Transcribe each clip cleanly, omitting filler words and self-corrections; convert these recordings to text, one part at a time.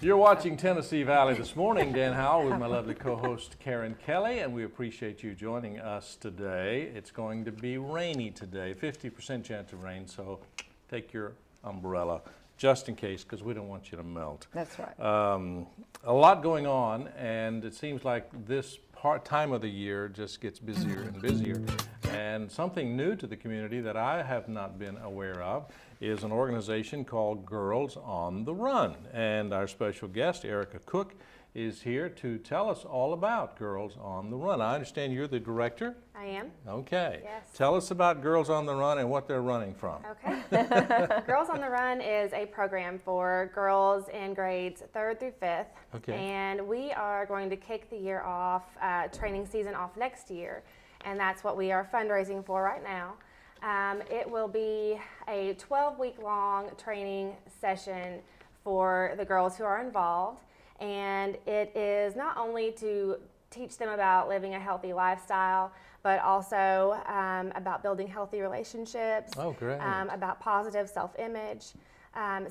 You're watching Tennessee Valley This Morning. Dan Howell with my lovely co-host Karen Kelly, and we appreciate you joining us today. It's going to be rainy today, 50% chance of rain, so take your umbrella just in case, because we don't want you to melt. That's right. A lot going on, and it seems like this time of the year just gets busier and busier. And something new to the community that I have not been aware of is an organization called Girls on the Run. And our special guest, Erika Cooke, is here to tell us all about Girls on the Run. I understand you're the director? I am. Okay. Yes. Tell us about Girls on the Run and what they're running from. Okay. Girls on the Run is a program for girls in grades 3rd through 5th. Okay. And we are going to kick the year off, training season off next year. And that's what we are fundraising for right now. It will be a 12-week long training session for the girls who are involved. And it is not only to teach them about living a healthy lifestyle, but also about building healthy relationships, Oh, great. about positive self-image.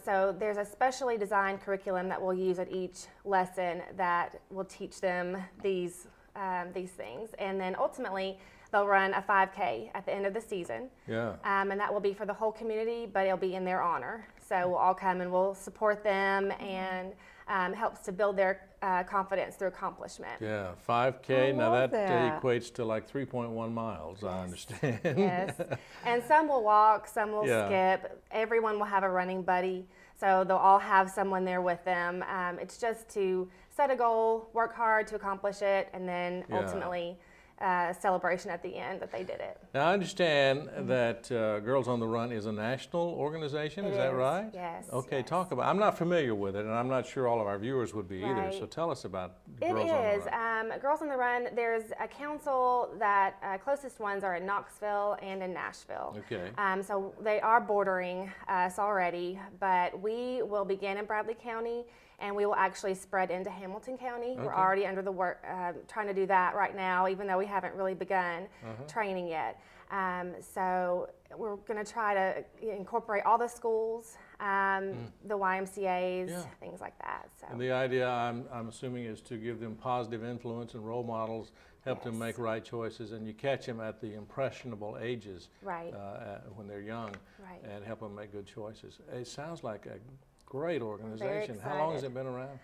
So there's a specially designed curriculum that we'll use at each lesson that will teach them these things. And then ultimately, they'll run a 5K at the end of the season. Yeah. And that will be for the whole community, but it'll be in their honor. So we'll all come and we'll support them, and helps to build their confidence through accomplishment. Yeah, 5K, now that that. equates to like 3.1 miles, I understand. Yes. And some will walk, some will Yeah. skip. Everyone will have a running buddy. So they'll all have someone there with them. It's just to set a goal, work hard to accomplish it, and then Yeah. ultimately celebration at the end that they did it. Now, I understand that Girls on the Run is a national organization, It is that is, right? yes, Okay, yes. talk about, I'm not familiar with it, and I'm not sure all of our viewers would be either, Right. so tell us about It Girls on is. the Run. Girls on the Run, there's a council that closest ones are in Knoxville and in Nashville. Okay. So they are bordering us already, but we will begin in Bradley County, and we will actually spread into Hamilton County. We're Okay. already under the work, trying to do that right now, even though we haven't really begun Uh-huh. training yet. So we're going to try to incorporate all the schools, the YMCA's, Yeah. things like that. So. And the idea, I'm assuming, is to give them positive influence and role models, help them Yes. make right choices, and you catch them at the impressionable ages Right. when they're young, Right. and help them make good choices. It sounds like a great organization. How long has it excited. been around?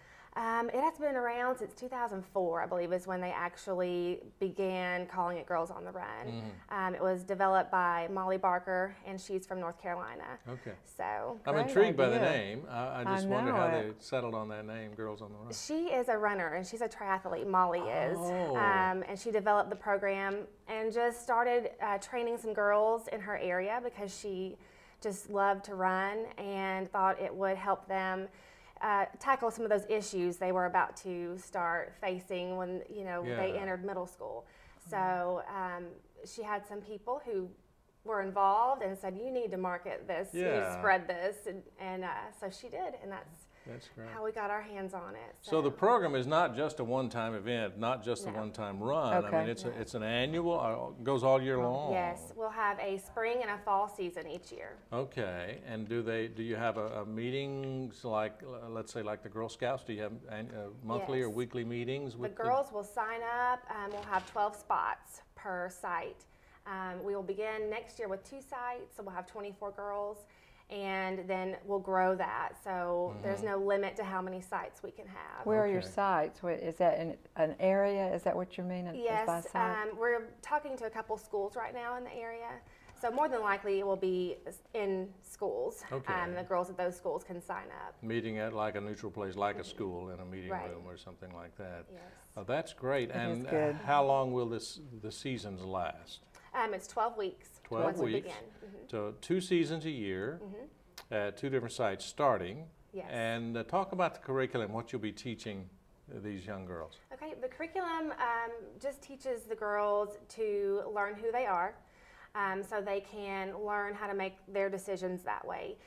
It has been around since 2004, I believe, is when they actually began calling it Girls on the Run. It was developed by Molly Barker, and she's from North Carolina. Okay. So I'm Great intrigued by the idea. name. I I just wonder know how it. they settled on that name, Girls on the Run. she is a runner, and she's a triathlete, Molly is. Oh. And she developed the program and just started training some girls in her area because she just loved to run and thought it would help them tackle some of those issues they were about to start facing when they Yeah. entered middle school. So she had some people who were involved and said, "You need to market this, you need to Yeah. spread this," and so she did, and that's That's great. how we got our hands on it. So the program is not just a one-time event, not just a No. one-time run. I Okay. mean, it's an annual, goes all year long. Yes, we'll have a spring and a fall season each year. Okay, and do you have a meetings like, let's say like the Girl Scouts? Do you have monthly or Yes. weekly meetings The with girls will sign up. We'll have 12 spots per site. We will begin next year with 2 sites, so we'll have 24 girls, and then we'll grow that. So there's no limit to how many sites we can have. Where are your Okay. sites? Is that in an area? Is that what you mean? By Yes, site? we're talking to a couple schools right now in the area. So more than likely it will be in schools. Okay. The girls at those schools can sign up. meeting at like a neutral place, like a school in a meeting Right. room or something like that? Yes. Oh, that's great. That And is good. how long will the seasons last? It's 12 weeks 12 once we weeks. begin. So 2 seasons a year at 2 different sites starting. Yes. And talk about the curriculum, what you'll be teaching these young girls. Okay, the curriculum just teaches the girls to learn who they are, so they can learn how to make their decisions that way.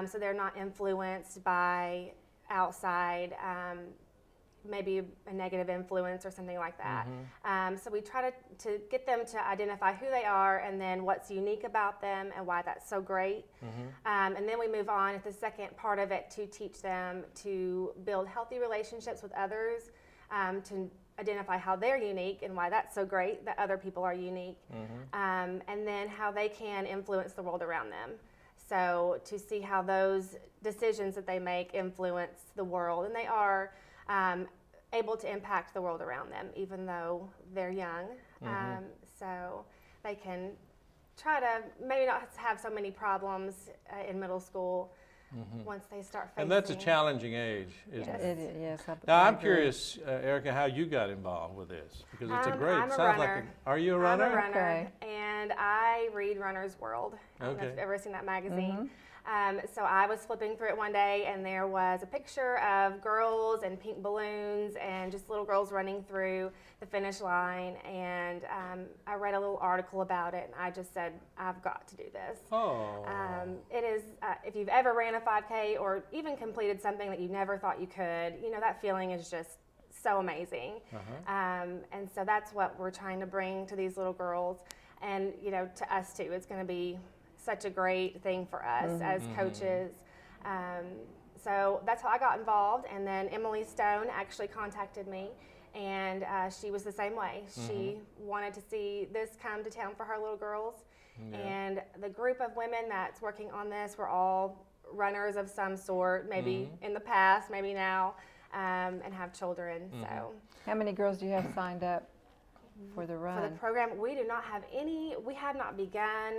So they're not influenced by outside maybe a negative influence or something like that. So we try to get them to identify who they are and then what's unique about them and why that's so great. And then we move on at the second part of it to teach them to build healthy relationships with others, to identify how they're unique and why that's so great that other people are unique, and then how they can influence the world around them. So to see how those decisions that they make influence the world, and they are able to impact the world around them, even though they're young. So they can try to maybe not have so many problems in middle school once they start facing. And that's a challenging age, isn't Yes. it? Yes. Now, I I'm agree. curious, Erica, how you got involved with this, because it's a great. I'm a sounds runner. like. Are you a runner? I'm a runner, Okay. and I read Runner's World. I don't know if Okay. you've ever seen that magazine. So I was flipping through it one day, and there was a picture of girls and pink balloons and just little girls running through the finish line. And I read a little article about it, and I just said, I've got to do this. Oh. It is, if you've ever ran a 5K or even completed something that you never thought you could, you know, that feeling is just so amazing. And so that's what we're trying to bring to these little girls, and, you know, to us too. It's going to be such a great thing for us as coaches. So that's how I got involved. And then Emily Stone actually contacted me, and she was the same way. She wanted to see this come to town for her little girls. And the group of women that's working on this were all runners of some sort, maybe in the past, maybe now, and have children. So How many girls do you have signed up for the run? for the program, we do not have any. We have not begun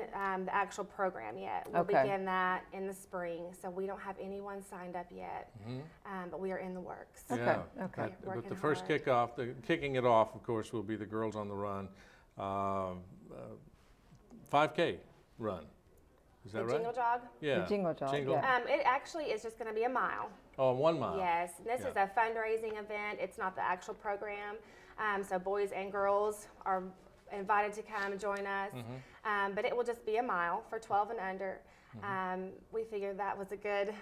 the actual program yet. We'll Okay. begin that in the spring, so we don't have anyone signed up yet. But we are in the works. Okay, Yeah. okay. But Working the first hard. kickoff, kicking it off, of course, will be the Girls on the Run 5K run. Is that The right? jingle jog. Yeah. The jingle jog, yeah. It actually is just going to be a mile. Oh, 1 mile. Yes, this is Yeah. a fundraising event. It's not the actual program. So boys and girls are invited to come join us. But it will just be a mile for 12 and under. We figured that was a good,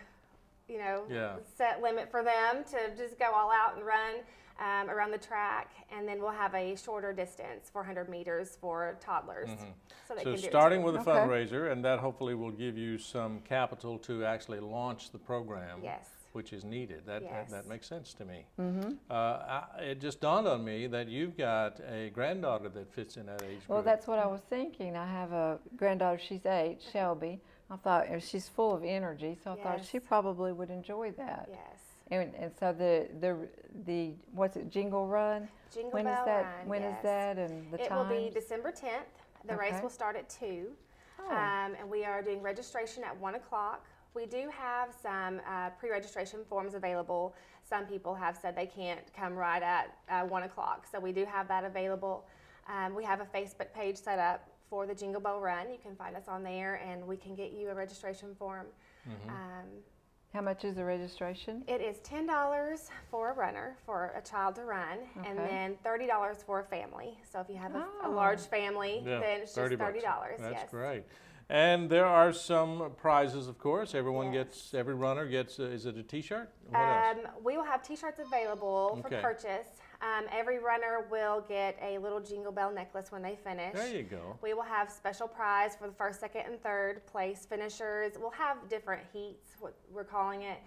you know, Yeah. set limit for them to just go all out and run around the track. And then we'll have a shorter distance, 400 meters for toddlers. So they So can do starting it too. with a Okay. fundraiser, and that hopefully will give you some capital to actually launch the program. Yes. Which is needed. That Yes. makes sense to me. It just dawned on me that you've got a granddaughter that fits in that age group. Well, that's what I was thinking. I have a granddaughter, she's 8, Shelby. I thought she's full of energy, so I thought she Yes. probably would enjoy that. Yes. And so the what's it, Jingle Run? Jingle When Bell is that? Run, When is yes. that? And the It time? will be December 10th. The race Okay. will start at 2. Oh. And we are doing registration at 1 o'clock. We do have some pre-registration forms available. Some people have said they can't come right at 1 o'clock, so we do have that available. We have a Facebook page set up for the Jingle Bell Run. You can find us on there, and we can get you a registration form. How much is the registration? It is $10 for a runner, for a child to run, and Okay. then $30 for a family. So if you have a Oh. large family, Yeah, then it's just $30. That's Yes. great. And there are some prizes, of course. Everyone Yes. gets, every runner gets, is it a T-shirt? What else? We will have T-shirts available for Okay. purchase. Every runner will get a little Jingle Bell necklace when they finish. There you go. We will have special prize for the first, second, and third place finishers. We'll have different heats, what we're calling it.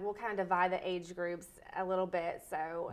We'll kind of divide the age groups a little bit, so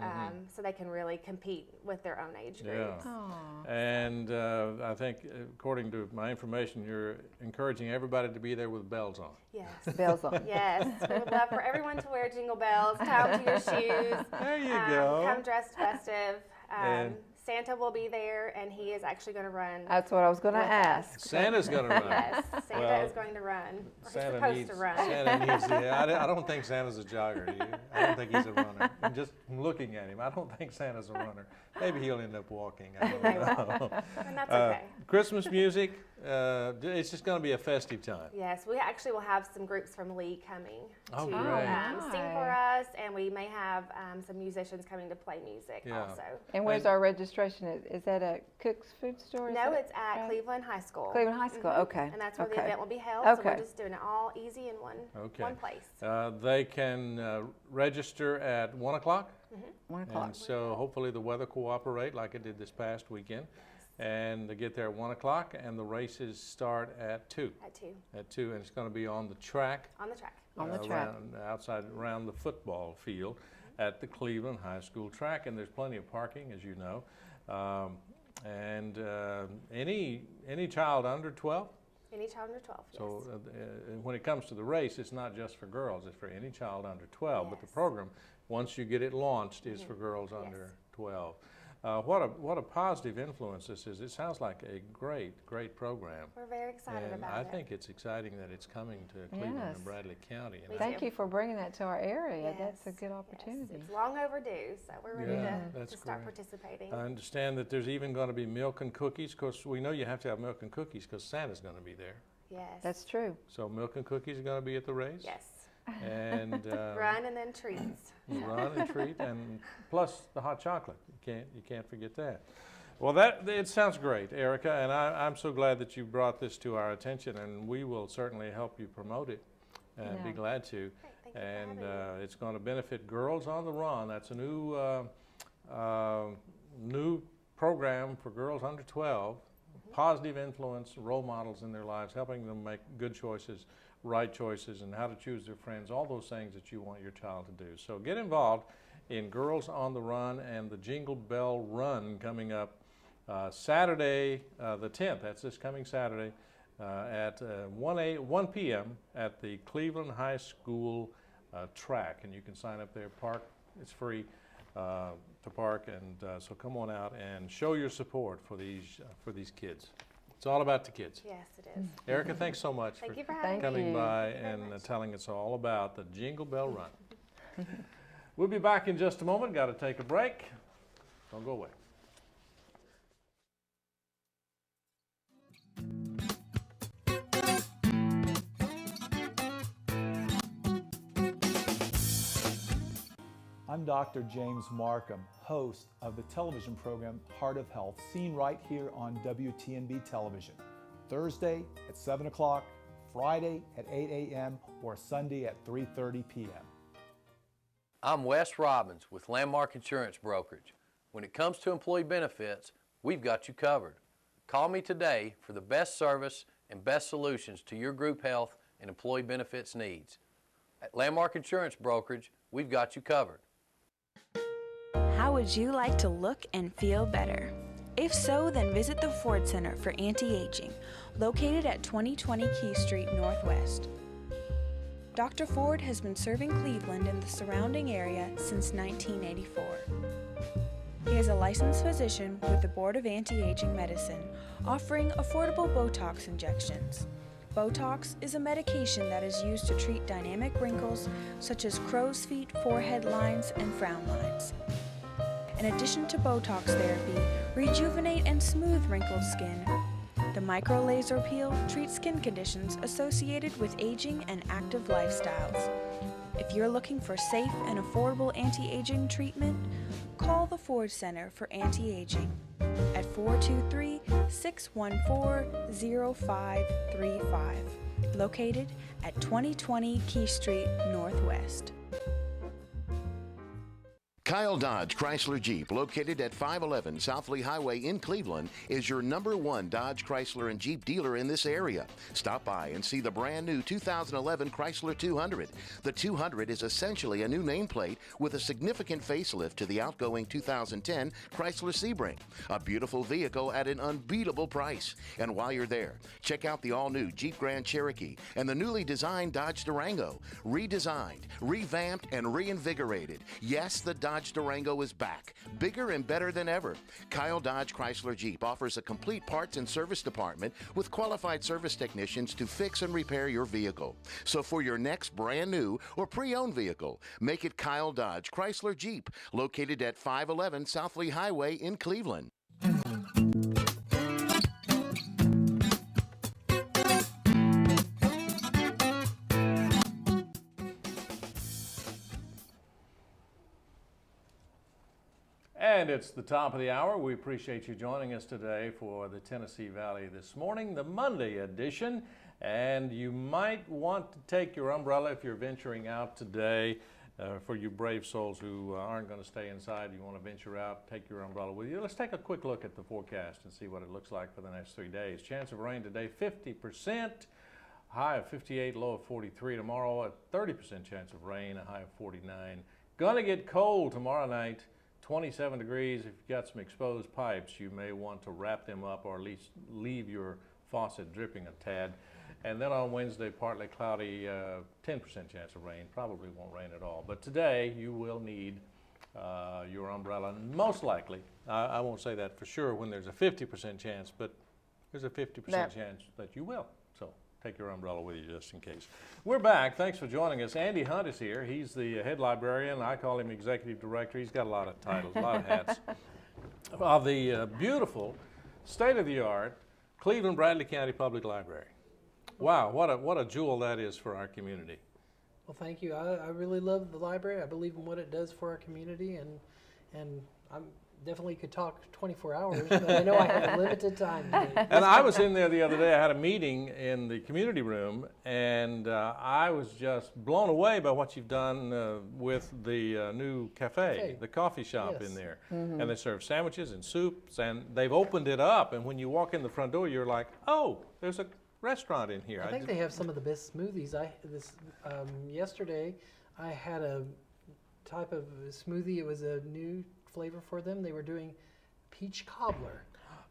so they can really compete with their own age Yeah. groups. Oh. And I think, according to my information, you're encouraging everybody to be there with bells on. Yes. Bells on. Yes, we would love for everyone to wear jingle bells, tie them to your shoes. There you go. Come dressed festive. And- Santa will be there, and he is actually going to run. That's what I was going to With ask. Santa's going to run. Yes, Santa Well, is going to run. Or Santa he's supposed needs, to run. Santa needs, I don't think Santa's a jogger, do you? I don't think he's a runner. And just looking at him, I don't think Santa's a runner. Maybe he'll end up walking, I don't know. And that's okay. Christmas music, it's just going to be a festive time. Yes, we actually will have some groups from Lee coming Oh, to great. sing for us, and we may have some musicians coming to play music Yeah. also. And where's our registration? Is that at Cook's Food Store? Is No, that it's at right? Cleveland High School. Cleveland High School, okay. And that's where the Okay. event will be held, so we're Okay. just doing it all easy in one Okay. place. They can register at 1 o'clock? 1 o'clock. And so hopefully the weather cooperate like it did this past weekend. And they get there at 1 o'clock, and the races start at 2. At 2. At 2, and it's going to be on the track. On the track. On the track. Outside around the football field at the Cleveland High School track, and there's plenty of parking, as you know. Any child under 12. Any child under 12, yes. So when it comes to the race, it's not just for girls; it's for any child under 12. But the Yes. program, once you get it launched, is for girls under 12. What a positive influence this is. It sounds like a great program. We're very excited And about I it. think it's exciting that it's coming to Cleveland Yes. and Bradley County. And Me Thank too. you for bringing that to our area. That's a Yes, good yes. opportunity. It's long overdue, so we're ready Yeah, to that's start great. participating. I understand that there's even going to be milk and cookies, because we know you have to have milk and cookies because Santa's going to be there. Yes. That's true. So milk and cookies are going to be at the race. Yes. And Run and then treats. run and treat, and plus the hot chocolate. You can't forget that. Well, it sounds great, Erika, and I'm so glad that you brought this to our attention, and we will certainly help you promote it, and be Yeah. glad to. Great, thank you for And having me. it's going to benefit Girls on the Run. That's a new program for girls under 12. Positive influence, role models in their lives, helping them make good choices, right choices, and how to choose their friends, all those things that you want your child to do. So get involved in Girls on the Run and the Jingle Bell Run coming up Saturday the 10th. That's this coming Saturday at 1 p.m. at the Cleveland High School track. And you can sign up there, park. It's free to park, and so come on out and show your support for these kids. It's all about the kids. Yes, it is. Erika, thanks so much Thank for you for Thank having me. coming you. by Thank you very and much. telling us all about the Jingle Bell Run. We'll be back in just a moment. Got to take a break. Don't go away. I'm Dr. James Markham, host of the television program Heart of Health, seen right here on WTNB television, Thursday at 7 o'clock, Friday at 8 a.m., or Sunday at 3:30 p.m. I'm Wes Robbins with Landmark Insurance Brokerage. When it comes to employee benefits, we've got you covered. Call me today for the best service and best solutions to your group health and employee benefits needs. At Landmark Insurance Brokerage, we've got you covered. How would you like to look and feel better? If so, then visit the Ford Center for Anti-Aging, located at 2020 Key Street Northwest. Dr. Ford has been serving Cleveland and the surrounding area since 1984. He is a licensed physician with the Board of Anti-Aging Medicine, offering affordable Botox injections. Botox is a medication that is used to treat dynamic wrinkles such as crow's feet, forehead lines, and frown lines. In addition to Botox therapy, rejuvenate and smooth wrinkled skin. The micro laser peel treats skin conditions associated with aging and active lifestyles. If you're looking for safe and affordable anti-aging treatment, call the Ford Center for Anti-Aging at 423-614-0535, located at 2020 Key Street Northwest. Kyle Dodge Chrysler Jeep, located at 511 South Lee Highway in Cleveland, is your #1 Dodge, Chrysler, and Jeep dealer in this area. Stop by and see the brand new 2011 Chrysler 200. The 200 is essentially a new nameplate with a significant facelift to the outgoing 2010 Chrysler Sebring. A beautiful vehicle at an unbeatable price. And while you're there, check out the all-new Jeep Grand Cherokee and the newly designed Dodge Durango. Redesigned, revamped, and reinvigorated. Yes, the Dodge Durango is back, bigger and better than ever. Kyle Dodge Chrysler Jeep offers a complete parts and service department with qualified service technicians to fix and repair your vehicle. So for your next brand new or pre-owned vehicle, make it Kyle Dodge Chrysler Jeep, located at 511 South Lee Highway in Cleveland. And it's the top of the hour. We appreciate you joining us today for the Tennessee Valley this morning, the Monday edition. And you might want to take your umbrella if you're venturing out today For you brave souls who aren't going to stay inside, you want to venture out, take your umbrella with you. Let's take a quick look at the forecast and see what it looks like for the next 3 days. Chance of rain today, 50%, high of 58, low of 43. Tomorrow, a 30% chance of rain, a high of 49. Gonna get cold tomorrow night, 27 degrees. If you've got some exposed pipes, you may want to wrap them up or at least leave your faucet dripping a tad. And then on Wednesday, partly cloudy, 10% chance of rain. Probably won't rain at all. But today, you will need your umbrella. And most likely, I won't say that for sure when there's a 50% chance, but there's a 50% chance that you will. So take your umbrella with you just in case. We're back. Thanks for joining us. Andy Hunt is here. He's the head librarian. I call him executive director. He's got a lot of titles, a lot of hats. Of the beautiful, state-of-the-art Cleveland Bradley County Public Library. Wow, what a jewel that is for our community. Well, thank you. I really love the library. I believe in what it does for our community, and I definitely could talk 24 hours, but I know I have limited time today. And I was in there the other day. I had a meeting in the community room, and I was just blown away by what you've done with the new cafe, the coffee shop in there. Mm-hmm. And they serve sandwiches and soups, and they've opened it up, and when you walk in the front door, you're like, oh, there's a restaurant in here. I think they have some of the best smoothies. Yesterday, I had a type of smoothie. It was a new flavor for them. They were doing peach cobbler.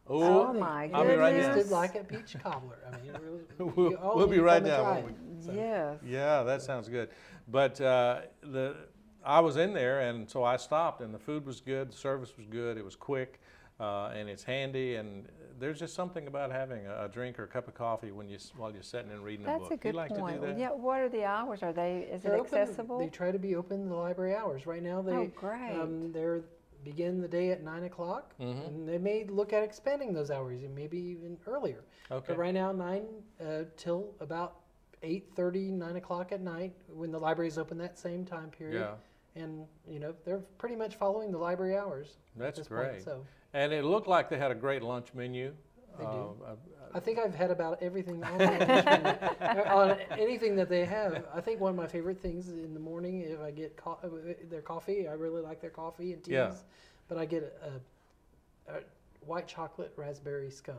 Oh my goodness! I'll be right down. Tasted like a peach cobbler. I mean, it really, we'll be right down. Yes. Yeah, that sounds good. But I was in there, and so I stopped, and the food was good, the service was good, it was quick, and it's handy, and there's just something about having a drink or a cup of coffee while you're sitting and reading a book. That's a good you like point. To do that? Yeah. What are the hours? Is it open, accessible? they try to be open the library hours. Right now, they they're begin the day at 9 o'clock, and they may look at expanding those hours and maybe even earlier. Okay. But right now, 9 till about 8:30, 9 o'clock at night, when the library is open that same time period. Yeah. And they're pretty much following the library hours. That's at this great. Point, so. And it looked like they had a great lunch menu. They do. I think I've had about everything on the lunch menu, on anything that they have. I think one of my favorite things in the morning, if I get their coffee, I really like their coffee and teas. Yeah. But I get a white chocolate raspberry scone.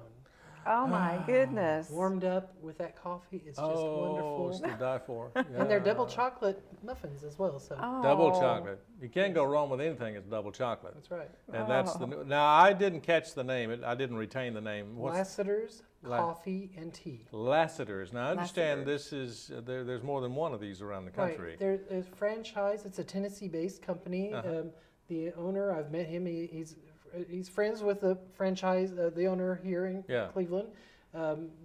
Oh my goodness! Warmed up with that coffee, it's just wonderful. It's to die for. Yeah. And they're double chocolate muffins as well. So Double chocolate. You can't go wrong with anything that's double chocolate. that's right. And that's the new. Now I didn't catch the name. I didn't retain the name. Lassiter's coffee and tea. Lassiter's. Now I understand this is there's more than one of these around the country. Right. There's a franchise. It's a Tennessee-based company. The owner, I've met him. He's friends with the franchise, the owner here in Cleveland.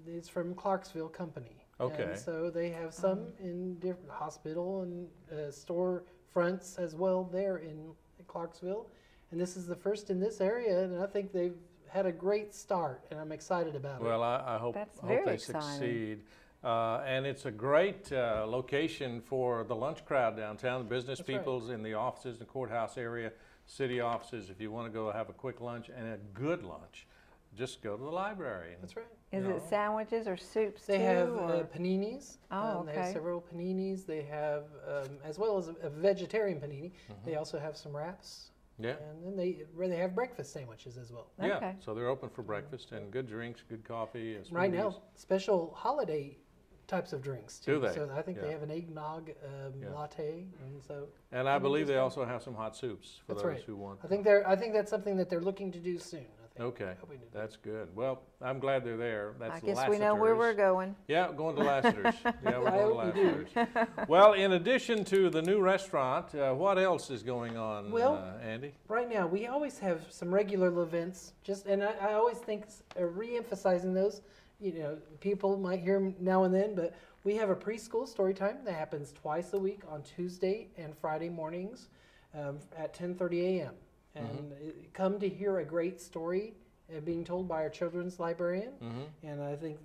It's from Clarksville Company. Okay. And so they have some in different hospital and store fronts as well there in Clarksville. And this is the first in this area, and I think they've had a great start, and I'm excited about it. Well, I hope they succeed. And it's a great location for the lunch crowd downtown, the business peoples in the offices, the courthouse area, city offices. If you want to go have a quick lunch and a good lunch, just go to the library. That's right. Is it sandwiches or soups They too? have paninis. Oh, okay. They have several paninis. They have, as well as a vegetarian panini, they also have some wraps. Yeah. And then they have breakfast sandwiches as well. Yeah, Okay. so they're open for breakfast and good drinks, good coffee. And Right smoothies. now, special holiday types of drinks too. Do they? So I think they Yeah. have an eggnog latte, and so. And I believe they also have some hot soups for That's those right. who want. I think that's something that they're looking to do soon. I think. Okay, Hoping to do. that's good. Well, I'm glad they're there. That's I guess we know where we're going. Yeah, going to Lassiter's. Yeah, we're I going to hope you Lassiter's. Well, in addition to the new restaurant, what else is going on, Andy? Right now, we always have some regular events. And I always think re-emphasizing those. People might hear them now and then, but we have a preschool story time that happens twice a week on Tuesday and Friday mornings at 10:30 a.m. And come to hear a great story being told by our children's librarian. And I think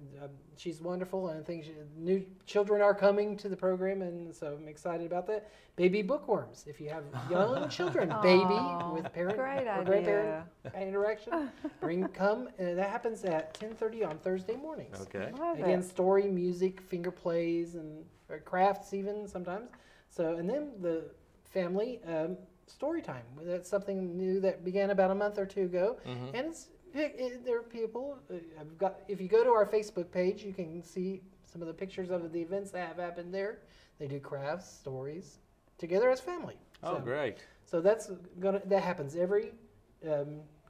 she's wonderful, and I think new children are coming to the program, and so I'm excited about that. Baby bookworms. If you have young children, baby with parent or grandparent interaction, come. That happens at 10:30 on Thursday mornings. Okay. Again, story, music, finger plays, and crafts even sometimes. So, and then the family story time. That's something new that began about a month or two ago, and there are people. If you go to our Facebook page, you can see some of the pictures of the events that have happened there. They do crafts, stories, together as family. Oh, great. So that happens every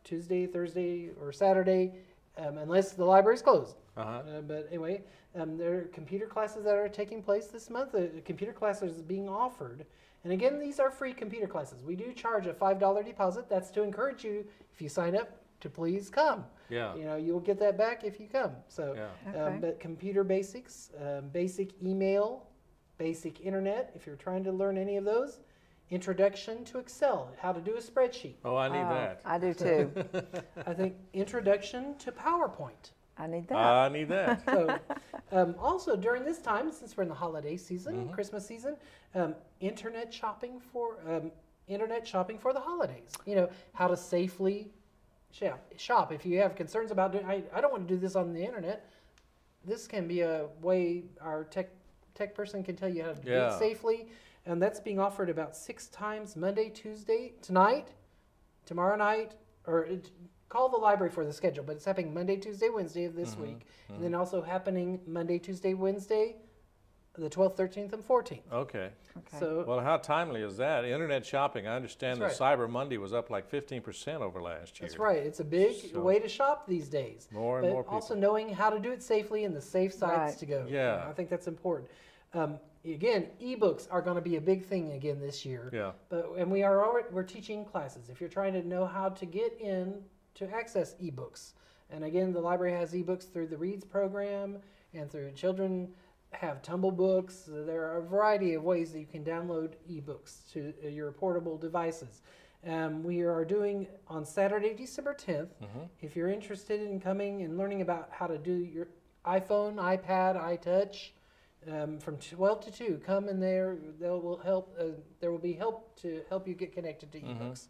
Tuesday, Thursday, or Saturday, unless the library's closed. But anyway, there are computer classes that are taking place this month. The computer classes being offered. And again, these are free computer classes. We do charge a $5 deposit. That's to encourage you, if you sign up, to please come. Yeah. You know, you'll get that back if you come. So, Okay. but computer basics, basic email, basic internet, if you're trying to learn any of those. Introduction to Excel, how to do a spreadsheet. Oh, I need that. I do too. I think introduction to PowerPoint. I need that. I need that. So, also during this time, since we're in the holiday season, Christmas season, internet shopping for the holidays. You know, how to safely shop. If you have concerns about doing, I don't want to do this on the internet. This can be a way our tech person can tell you how to do it safely. And that's being offered about 6 times Monday, Tuesday, tonight, tomorrow night, or call the library for the schedule. But it's happening Monday, Tuesday, Wednesday of this week. And then also happening Monday, Tuesday, Wednesday, the 12th, 13th, and 14th. Okay. So, Well, how timely is that? Internet shopping, I understand that That's Cyber Monday was up like 15% over last year. that's right. It's a big So- way to shop these days. More and But more people. also knowing how to do it safely and the safe sites Right. to go. Yeah. I think that's important. Again, ebooks are going to be a big thing again this year. Yeah. And we're teaching classes. If you're trying to know how to get in to access ebooks, and again, the library has ebooks through the Reads program and through children have tumble books. There are a variety of ways that you can download ebooks to your portable devices. We are doing on Saturday, December 10th. If you're interested in coming and learning about how to do your iPhone, iPad, iTouch, from 12 to 2, come in there. There will be help to help you get connected to ebooks.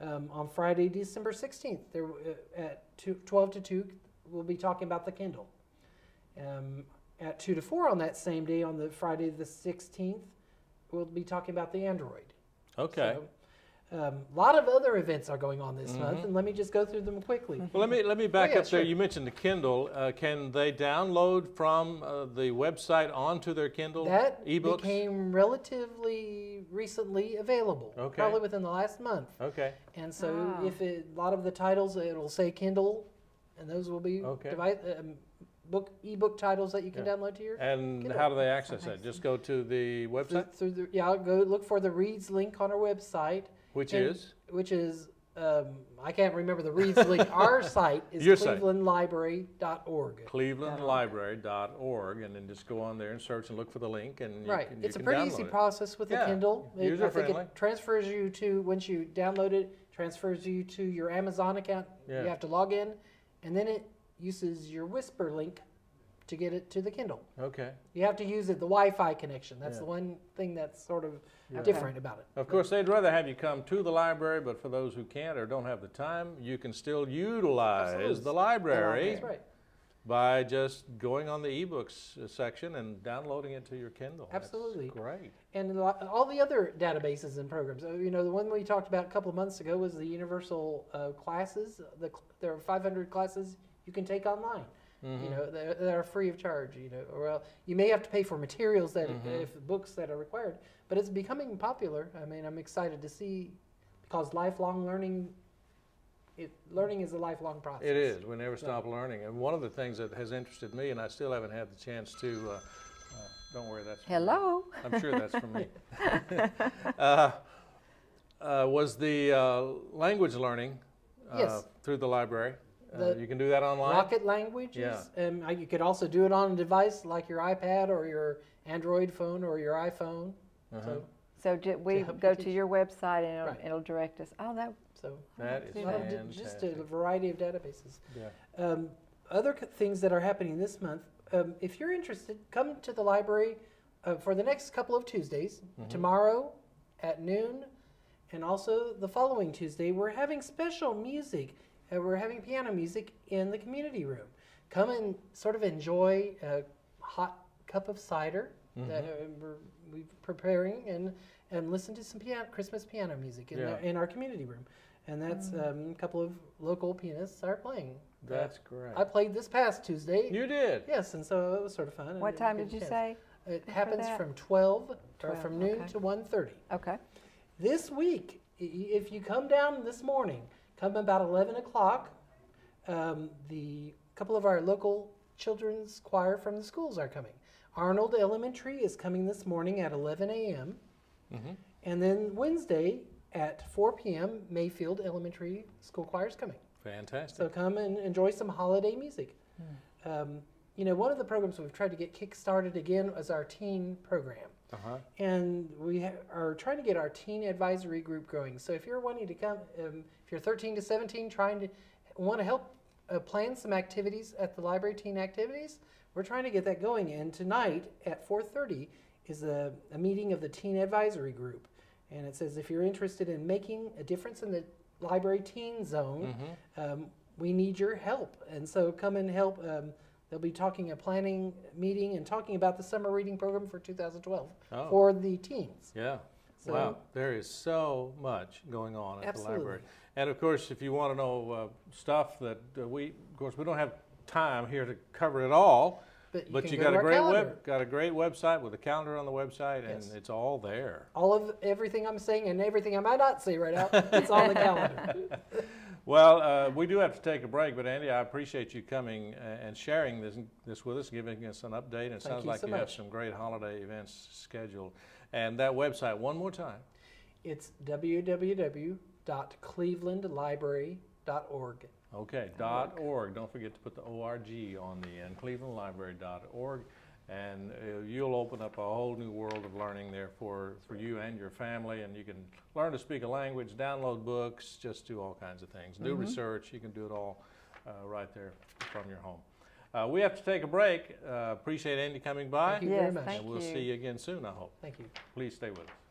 On Friday, December 16th, at 12 to 2, we'll be talking about the Kindle. At 2 to 4 on that same day, on the Friday the 16th, we'll be talking about the Android. Okay. So, a lot of other events are going on this month, and let me just go through them quickly. Well, let me back yeah, up there. sure. You mentioned the Kindle. Can they download from the website onto their Kindle That ebooks? became relatively recently available, Okay. probably within the last month. Okay. And so, Ah. a lot of the titles, it'll say Kindle, and those will be Okay. ebook titles that you can Yeah. download to your And Kindle. how do they access that? Just go to the website, I'll go look for the Reads link on our website, which and- is? which is I can't remember the Reads link. Our site is Your site. clevelandlibrary.org. clevelandlibrary.org, and then just go on there and search and look for the link, and Right. you It's a can pretty download easy it. process with the Yeah. Kindle. I think User-friendly. it transfers you to, once you download it, transfers you to your Amazon account. Yeah. You have to log in, and then it uses your Whisper link to get it to the Kindle. Okay. You have to use the Wi-Fi connection. That's Yeah. the one thing that's sort of different about it. Of course, they'd rather have you come to the library, but for those who can't or don't have the time, you can still utilize Absolutely. the library That's right. by just going on the ebooks section and downloading it to your Kindle. That's Absolutely. great. And all the other databases and programs. The one we talked about a couple of months ago was the universal classes. There are 500 classes you can take online. That are free of charge. Or you may have to pay for materials that if books that are required. But it's becoming popular. I mean, I'm excited to see, because lifelong learning. Learning is a lifelong process. It is. We never stop learning. And one of the things that has interested me, and I still haven't had the chance to, don't worry, that's from me. Hello. I'm sure that's from me. Was the language learning Yes. through the library. The You can do that online? Rocket languages. You could also do it on a device like your iPad or your Android phone or your iPhone. So we help you go to teach. your website and Right. it'll direct us. Oh, So That is a lot of just a fantastic. variety of databases. Yeah. Other things that are happening this month, if you're interested, come to the library for the next couple of Tuesdays. Tomorrow at noon, and also the following Tuesday, we're having special music. We're having piano music in the community room. Come and sort of enjoy a hot cup of cider that we're preparing, and listen to some Christmas piano music Yeah. in our community room. And that's a couple of local pianists are playing. That's great. I played this past Tuesday. You did? Yes, and so it was sort of fun. What and time good did you chance. say? It for happens that? from 12 or 12, from noon okay. to 1:30. Okay. This week, if you come down this morning, come about 11 o'clock, the couple of our local children's choir from the schools are coming. Arnold Elementary is coming this morning at 11 a.m. And then Wednesday at 4 p.m., Mayfield Elementary School Choir is coming. Fantastic. So come and enjoy some holiday music. You know, one of the programs we've tried to get kick-started again is our teen program. And we are trying to get our teen advisory group going. So if you're wanting to come, if you're 13 to 17, want to help plan some activities at the library, teen activities, we're trying to get that going. And tonight at 4:30 is a meeting of the teen advisory group. And it says if you're interested in making a difference in the library teen zone, we need your help. And so come and help. They'll be talking a planning meeting and talking about the summer reading program for 2012 for the teens. Yeah. So- Wow. There is so much going on at Absolutely. the library. And of course, if you want to know stuff that we don't have time here to cover it all, But but can you go got to a our great calendar. got a great website with a calendar on the website, and Yes. it's all there. All of everything I'm saying and everything I might not say right now, it's on the calendar. Well, we do have to take a break, but Andy, I appreciate you coming and sharing this with us, giving us an update. And it sounds you like so you have much. some great holiday events scheduled. And that website, one more time. It's www.clevelandlibrary.org. Okay, .org. Don't forget to put the .org on the end, clevelandlibrary.org. And you'll open up a whole new world of learning there for you and your family. And you can learn to speak a language, download books, just do all kinds of things. Do research. You can do it all right there from your home. We have to take a break. Appreciate Andy coming by. Thank you very Yes, much. thank And we'll you. see you again soon, I hope. Thank you. Please stay with us.